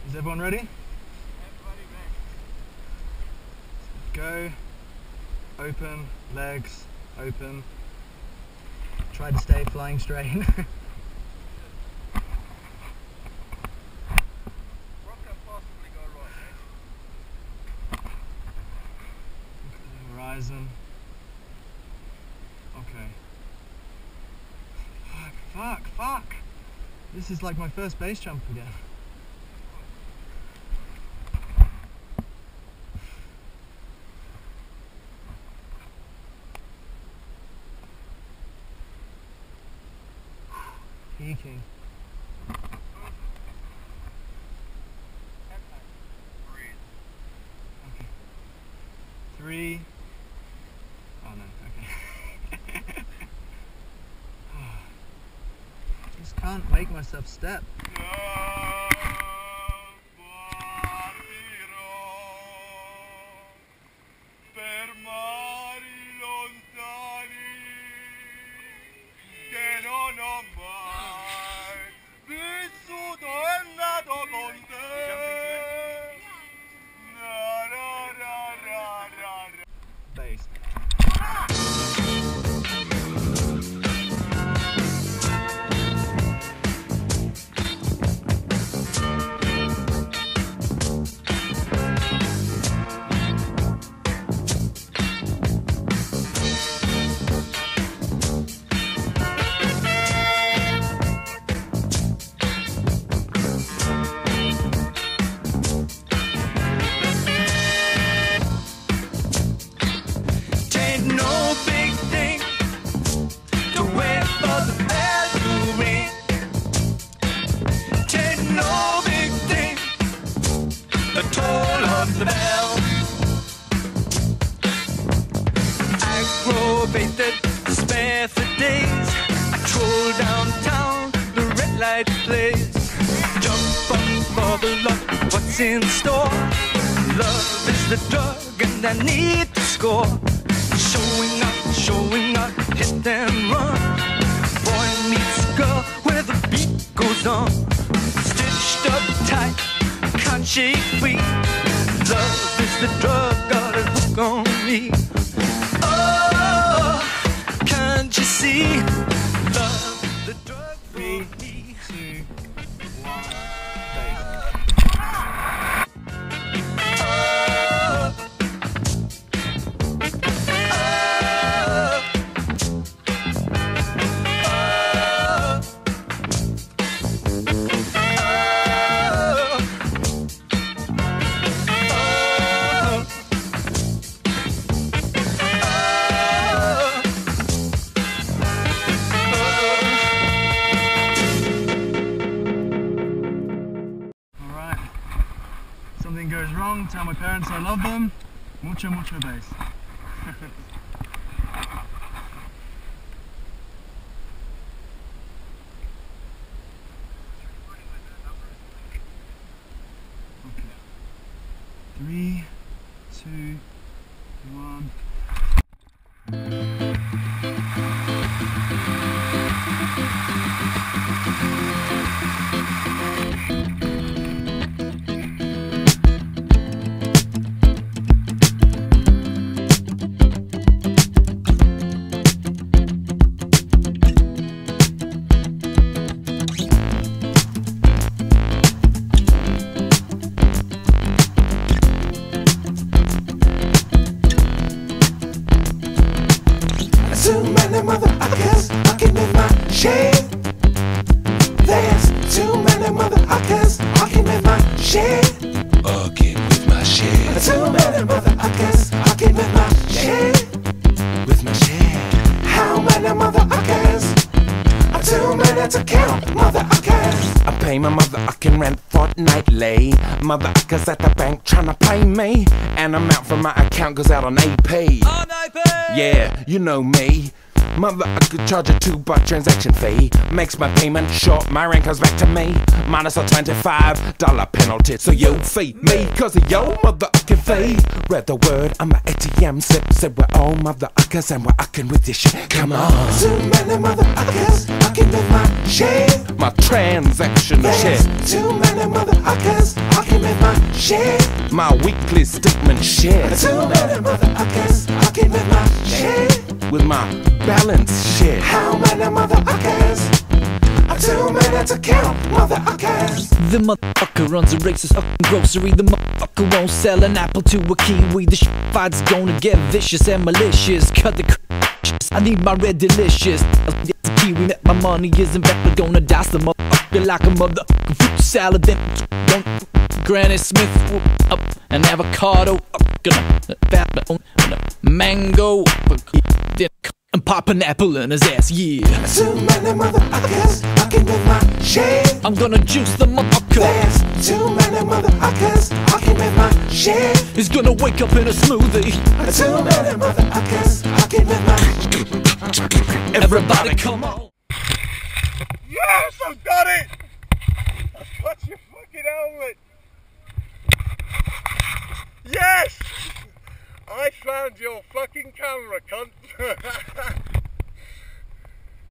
Is everyone ready? Go. Open. Legs. Open. Try to stay flying straight. What can possibly go wrong, Look at the horizon. Okay. Fuck! This is like my first base jump again. Peaking. Okay. 3. Oh no, okay. Just can't make myself step. Bass. The bell. Aggravated, spare for days. I troll downtown, the red light plays. Jump up, bubble up, what's in store? Love is the drug and I need to score. Showing up, hit and run. Boy meets girl where the beat goes on. Stitched up tight, can't shake free. Love is the drug, got a hook on me. Oh, can't you see? Love is the drug for me. 3, 2, 1, something goes wrong, tell my parents I love them. Mucho bass. Okay. 3, 2, 1. Too many motherfuckers fucking with my shit. There's too many motherfuckers fucking with my shit. Fucking with my shit. Too many motherfuckers fucking with my shit. With my shit. How many motherfuckers? Too many to count, motherfuckers. I pay my motherfucking rent fortnightly. Motherfuckers at the bank tryna pay me. And amount from my account goes out on AP. On IP! Yeah, you know me. Motherfucker charge a $2 transaction fee. Makes my payment short, my rent comes back to me. Minus a $25 penalty. So you feed me, cause of your motherfucking fee. Read the word, I'm a ATM sip. Said we're all motherfuckers and we're fucking with this shit. Come on. Too many motherfuckers fucking with my shit. My transaction There's shit. too many motherfuckers shit. My weekly statement shit. Too many motherfuckers fucking with my shit. With my balance shit. How many motherfuckers? Too many to count, motherfuckers. The motherfucker runs a racist fucking grocery. The motherfucker won't sell an apple to a kiwi. The fight's gonna get vicious and malicious. Cut the I need my red delicious. It's a kiwi, my money isn't back. We're gonna dice the motherfucker like a motherfucking fruit salad. Then don't Granny Smith up an avocado. Gonna fat mango. Then and pop an apple in his ass, yeah. Too many motherfuckers fucking with my shit. I'm gonna juice the motherfucker. There's too many motherfuckers fucking with my shit. He's gonna wake up in a smoothie. Too many motherfuckers fucking with my. Everybody come on. Yes, I've got it! I've got your fucking helmet! Yes! I found your fucking camera, cunt!